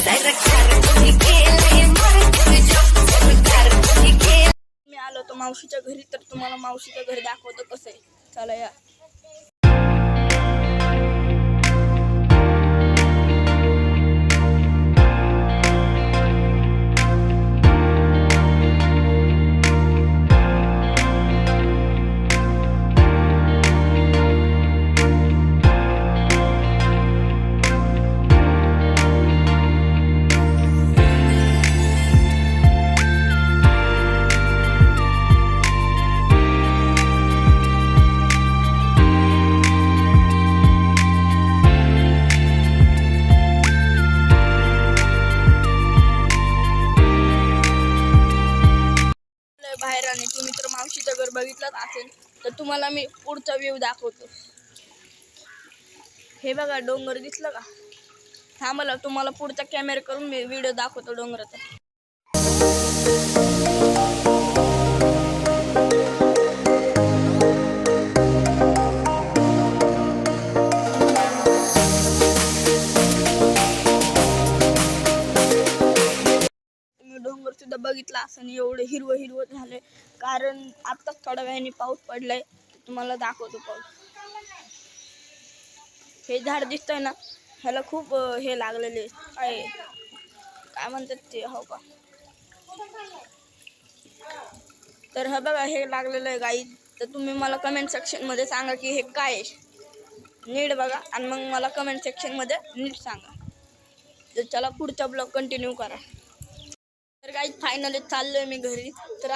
मी आलो तो मावशीच्या घरी, तर तुम्हाला मावशीच्या घरी दाखवतो कसं आहे. चला या. बाहेर आणि तुम्ही तर मावशीचं घर बघितलंच असेल, तर तुम्हाला मी पुढचा व्ह्यू दाखवतो. हे बघा डोंगर दिसलं का? थांबला तुम्हाला पुढचा कॅमेरा करून मी व्हिडिओ दाखवतो डोंगराचा. डोंगर सुद्धा बघितला असं एवढं हिरवं हिरवं झालंय, कारण आत्ताच थोड्या वेळाने पाऊस पडलाय. तुम्हाला दाखवतो पाऊस. हे झाड दिसतंय ना, ह्याला खूप हे लागलेले काय म्हणतात ते, हो का? तर हा बघा हे लागलेलं आहे गाई. तर तुम्ही मला कमेंट सेक्शन मध्ये सांगा की हे काय आहे. नीट बघा आणि मग मला कमेंट सेक्शन मध्ये नीट सांगा. तर चला पुढचा ब्लॉग कंटिन्यू करा. तर गाईज फायनली चाललोय मी घरी. तर